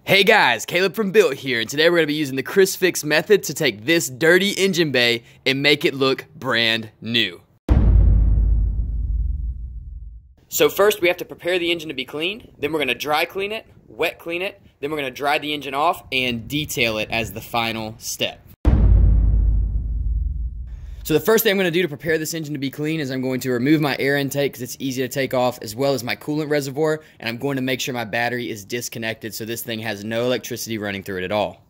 Hey guys, Caleb from Built here, and today we're going to be using the Chris Fix method to take this dirty engine bay and make it look brand new. So first we have to prepare the engine to be cleaned, then we're going to dry clean it, wet clean it, then we're going to dry the engine off and detail it as the final step. So the first thing I'm going to do to prepare this engine to be clean is I'm going to remove my air intake because it's easy to take off, as well as my coolant reservoir, and I'm going to make sure my battery is disconnected so this thing has no electricity running through it at all.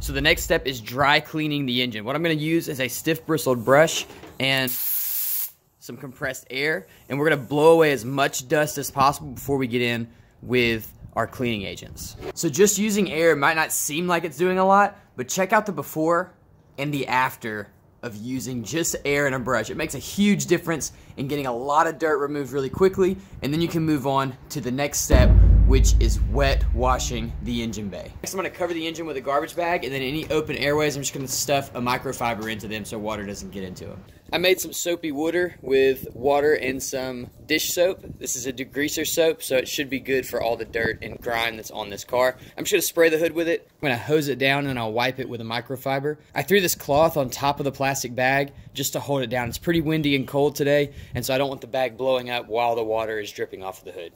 So the next step is dry cleaning the engine. What I'm going to use is a stiff bristled brush and some compressed air, and we're going to blow away as much dust as possible before we get in with our cleaning agents. So just using air might not seem like it's doing a lot, but check out the before and the after of using just air and a brush. It makes a huge difference in getting a lot of dirt removed really quickly, and then you can move on to the next step, which is wet washing the engine bay. Next, I'm going to cover the engine with a garbage bag, and then any open airways, I'm just going to stuff a microfiber into them so water doesn't get into them. I made some soapy water with water and some dish soap. This is a degreaser soap, so it should be good for all the dirt and grime that's on this car. I'm just going to spray the hood with it. I'm going to hose it down and I'll wipe it with a microfiber. I threw this cloth on top of the plastic bag just to hold it down. It's pretty windy and cold today, and so I don't want the bag blowing up while the water is dripping off of the hood.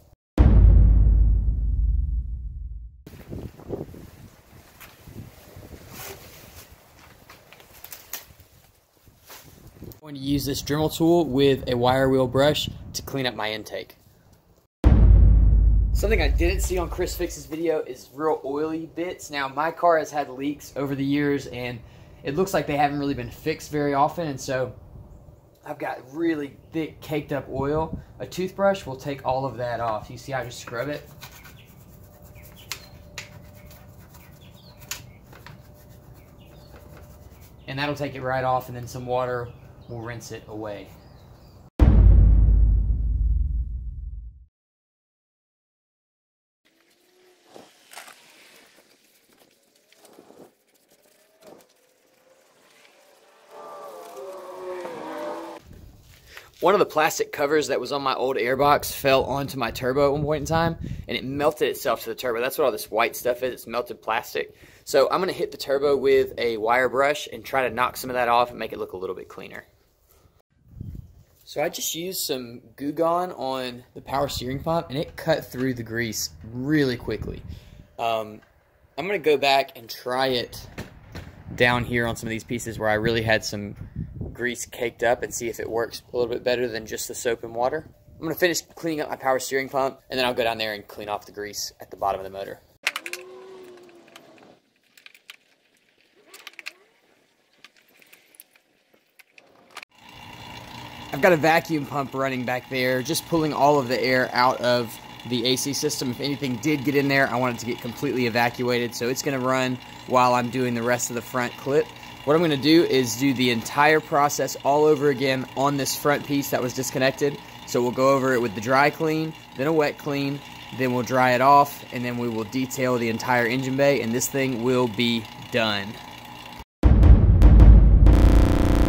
I'm going to use this Dremel tool with a wire wheel brush to clean up my intake. Something I didn't see on Chris Fix's video is real oily bits. Now my car has had leaks over the years and it looks like they haven't really been fixed very often, and so I've got really thick caked up oil. A toothbrush will take all of that off. You see how I just scrub it? And that'll take it right off, and then some water will rinse it away. One of the plastic covers that was on my old airbox fell onto my turbo at one point in time, and it melted itself to the turbo. That's what all this white stuff is. It's melted plastic. So I'm going to hit the turbo with a wire brush and try to knock some of that off and make it look a little bit cleaner. So I just used some Goo Gone on the power steering pump, and it cut through the grease really quickly. I'm going to go back and try it down here on some of these pieces where I really had some grease caked up and see if it works a little bit better than just the soap and water. I'm going to finish cleaning up my power steering pump, and then I'll go down there and clean off the grease at the bottom of the motor. I've got a vacuum pump running back there, just pulling all of the air out of the AC system. If anything did get in there, I want it to get completely evacuated, so it's going to run while I'm doing the rest of the front clip. What I'm going to do is do the entire process all over again on this front piece that was disconnected. So we'll go over it with the dry clean, then a wet clean, then we'll dry it off, and then we will detail the entire engine bay, and this thing will be done.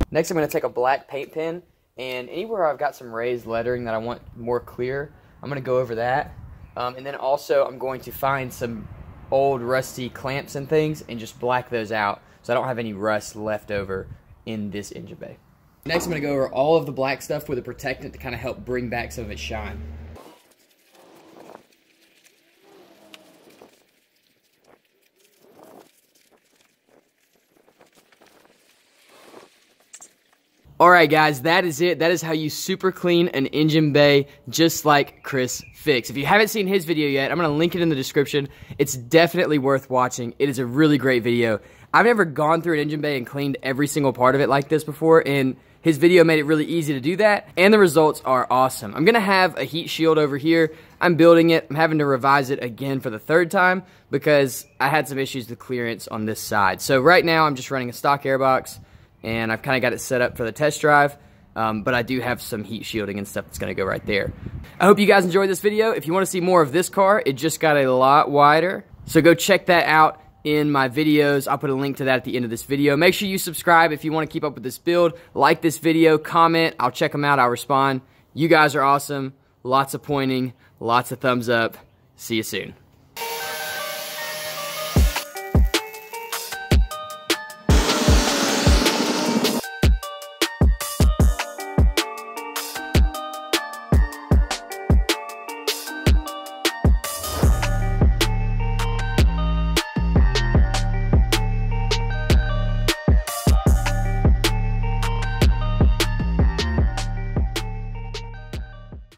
Next, I'm going to take a black paint pen, and anywhere I've got some raised lettering that I want more clear, I'm going to go over that. And then also I'm going to find some old rusty clamps and things and just black those out so I don't have any rust left over in this engine bay. Next, I'm going to go over all of the black stuff with a protectant to kind of help bring back some of its shine. Alright guys, that is it. That is how you super clean an engine bay just like Chris Fix. If you haven't seen his video yet, I'm going to link it in the description. It's definitely worth watching. It is a really great video. I've never gone through an engine bay and cleaned every single part of it like this before, and his video made it really easy to do that, and the results are awesome. I'm going to have a heat shield over here. I'm building it. I'm having to revise it again for the third time because I had some issues with clearance on this side. So right now I'm just running a stock airbox, and I've kind of got it set up for the test drive, but I do have some heat shielding and stuff that's going to go right there. I hope you guys enjoyed this video. If you want to see more of this car, it just got a lot wider, so go check that out in my videos. I'll put a link to that at the end of this video. Make sure you subscribe if you want to keep up with this build. Like this video, comment. I'll check them out. I'll respond. You guys are awesome. Lots of pointing, lots of thumbs up. See you soon.